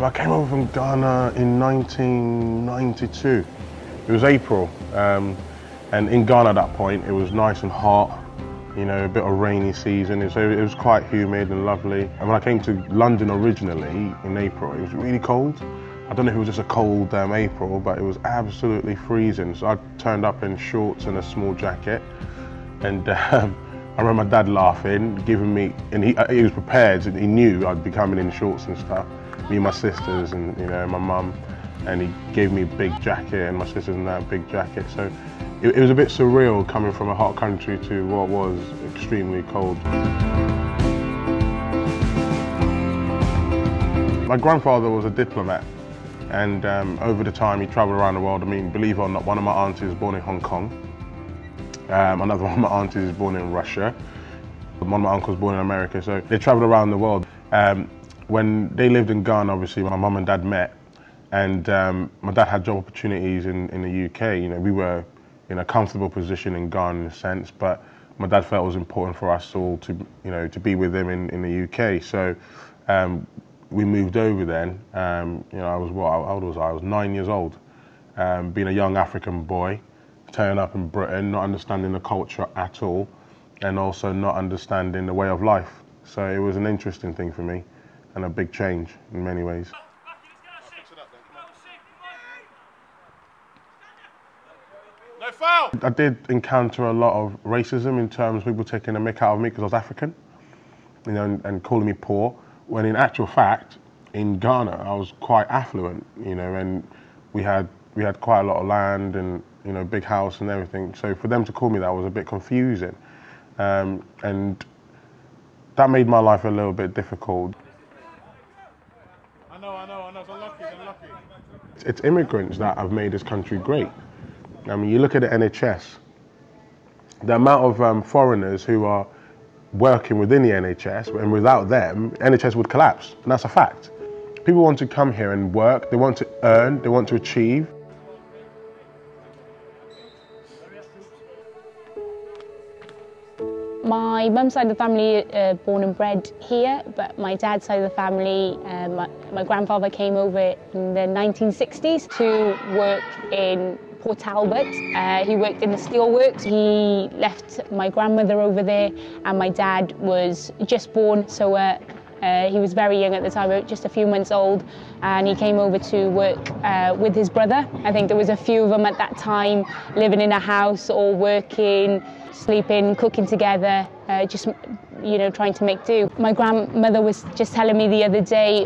I came over from Ghana in 1992. It was April, and in Ghana at that point, it was nice and hot, you know, a bit of rainy season, so it was quite humid and lovely. And when I came to London originally in April, it was really cold. I don't know if it was just a cold April, but it was absolutely freezing. So I turned up in shorts and a small jacket, and I remember my dad laughing, giving me, and he was prepared, and he knew I'd be coming in shorts and stuff. Me and my sisters and, you know, my mum, and he gave me a big jacket, and my sisters and that big jacket. So it was a bit surreal coming from a hot country to what was extremely cold. My grandfather was a diplomat, and over the time he travelled around the world. I mean, believe it or not, one of my aunties was born in Hong Kong. Another one of my aunties is born in Russia. One of my uncles born in America, so they travelled around the world. When they lived in Ghana, obviously, my mum and dad met, and my dad had job opportunities in the UK. You know, we were in a comfortable position in Ghana in a sense, but my dad felt it was important for us all to, you know, to be with him in the UK. So we moved over then. You know, how old was I? I was 9 years old, being a young African boy, turning up in Britain, not understanding the culture at all, and also not understanding the way of life. So it was an interesting thing for me, and a big change in many ways. No foul! I did encounter a lot of racism in terms of people taking a mick out of me because I was African, you know, and calling me poor, when in actual fact, in Ghana, I was quite affluent, you know, and we had quite a lot of land and, you know, big house and everything. So for them to call me that was a bit confusing. And that made my life a little bit difficult. I know, it's unlucky. It's immigrants that have made this country great. I mean, you look at the NHS, the amount of foreigners who are working within the NHS, and without them, NHS would collapse, and that's a fact. People want to come here and work, they want to earn, they want to achieve. My mum's side of the family born and bred here, but my dad's side of the family, my grandfather came over in the 1960s to work in Port Talbot. He worked in the steelworks. He left my grandmother over there, and my dad was just born, so he was very young at the time, just a few months old, and he came over to work with his brother. I think there was a few of them at that time, living in a house, all working, sleeping, cooking together, just, you know, trying to make do. My grandmother was just telling me the other day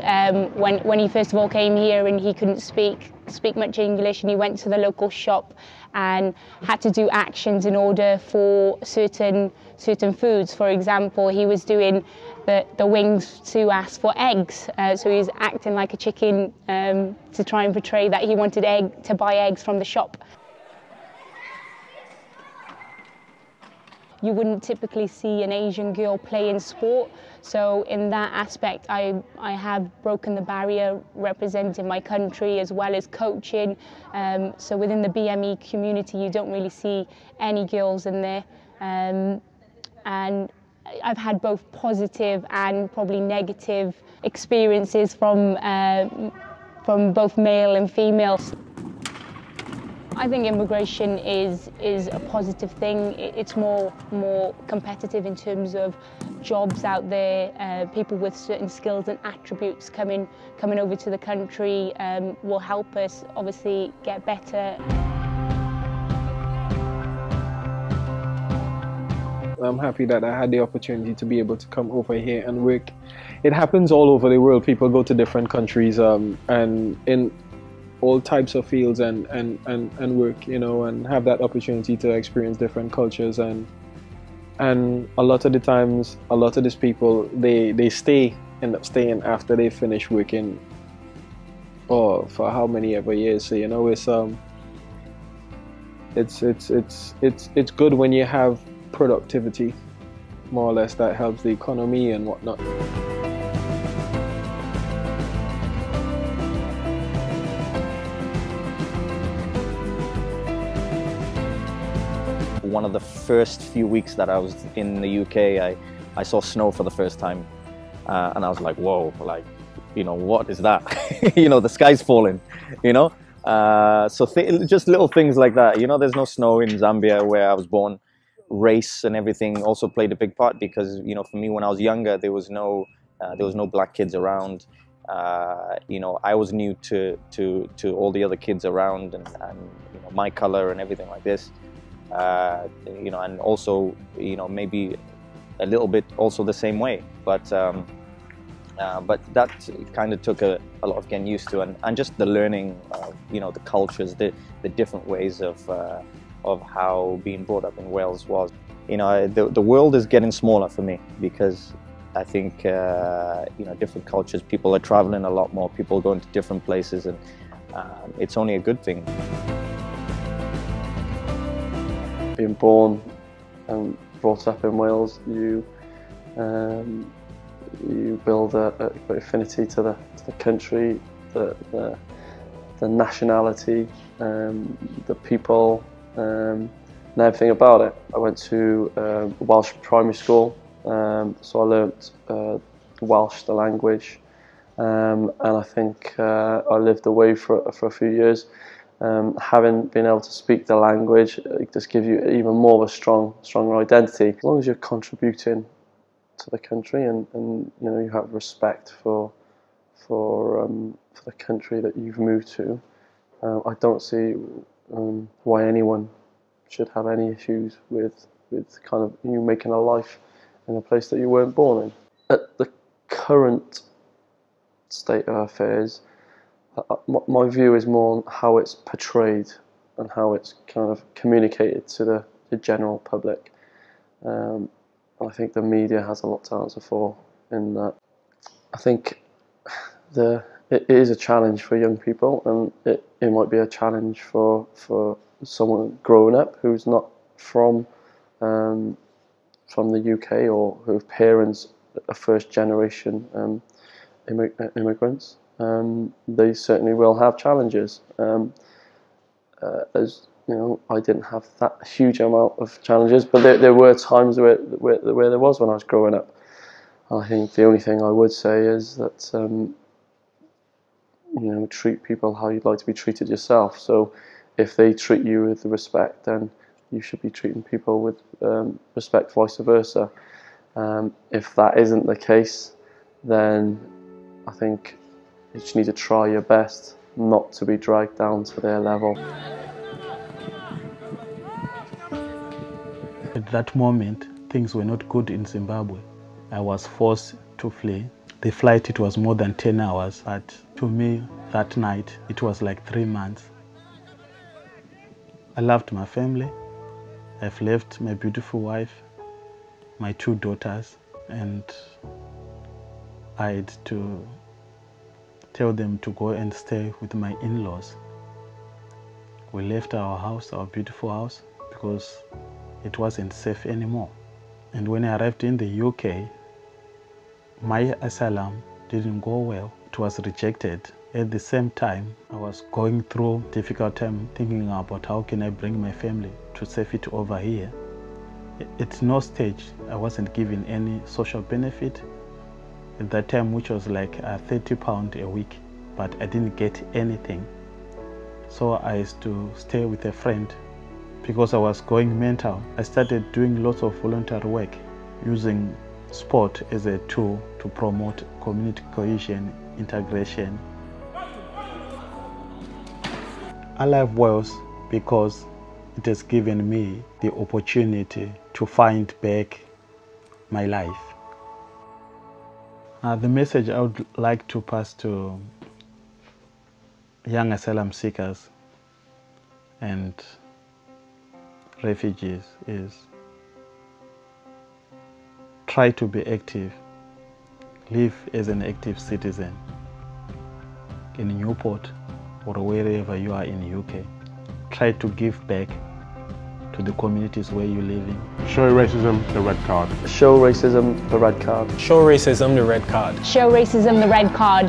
when he first of all came here and he couldn't speak much English, and he went to the local shop and had to do actions in order for certain foods. For example, he was doing the wings to ask for eggs, so he was acting like a chicken to try and portray that he wanted to buy eggs from the shop. You wouldn't typically see an Asian girl playing sport, so in that aspect I have broken the barrier representing my country as well as coaching. So within the BME community you don't really see any girls in there, and I've had both positive and probably negative experiences from both male and females. I think immigration is a positive thing. It's more competitive in terms of jobs out there. People with certain skills and attributes coming over to the country will help us obviously get better. I'm happy that I had the opportunity to be able to come over here and work. It happens all over the world. People go to different countries and in all types of fields and work, you know, and have that opportunity to experience different cultures, and a lot of the times, a lot of these people they end up staying after they finish working, or for how many ever years. So, you know, it's good when you have productivity, more or less, that helps the economy and whatnot. One of the first few weeks that I was in the UK, I saw snow for the first time, and I was like, whoa, like you know, what is that? You know, the sky's falling, you know? So just little things like that. You know, there's no snow in Zambia where I was born. Race and everything also played a big part because, you know, for me when I was younger, there was no black kids around. You know, I was new to all the other kids around, and you know, my color and everything like this. You know, and also, you know, maybe a little bit also the same way, but that kind of took a lot of getting used to, and just the learning of, you know, the cultures, the different ways of how being brought up in Wales was. You know, the world is getting smaller for me because I think, you know, different cultures, people are traveling a lot more, people going to different places, and it's only a good thing. Being born and brought up in Wales, you build a affinity to the country, the nationality, the people, and everything about it. I went to Welsh primary school, so I learnt Welsh, the language, and I think I lived away for a few years. Having been able to speak the language, it just gives you even more of a stronger identity. As long as you're contributing to the country, and you know, you have respect for the country that you've moved to, I don't see why anyone should have any issues with kind of you making a life in a place that you weren't born in. At the current state of affairs, my view is more on how it's portrayed and how it's kind of communicated to the general public. I think the media has a lot to answer for in that. I think it is a challenge for young people, and it might be a challenge for someone growing up who's not from the UK or whose parents are first generation immigrants. They certainly will have challenges. As you know, I didn't have that huge amount of challenges, but there were times where there was when I was growing up. I think the only thing I would say is that you know, treat people how you'd like to be treated yourself. So if they treat you with respect, then you should be treating people with respect, vice versa. If that isn't the case, then I think you just need to try your best not to be dragged down to their level. At that moment, things were not good in Zimbabwe. I was forced to flee. The flight, it was more than 10 hours, but to me, that night, it was like 3 months. I loved my family. I've left my beautiful wife, my 2 daughters, and I had to tell them to go and stay with my in-laws. We left our house, our beautiful house, because it wasn't safe anymore. And when I arrived in the UK, my asylum didn't go well. It was rejected. At the same time, I was going through a difficult time thinking about how can I bring my family to safety over here. At no stage, I wasn't given any social benefit at that time, which was like £30 a week, but I didn't get anything. So I used to stay with a friend. Because I was going mental, I started doing lots of voluntary work, using sport as a tool to promote community cohesion, integration. I love Wales because it has given me the opportunity to find back my life. The message I would like to pass to young asylum seekers and refugees is try to be active, live as an active citizen in Newport or wherever you are in the UK. Try to give back to the communities where you're living. Show racism the red card. Show racism the red card. Show racism the red card. Show racism the red card.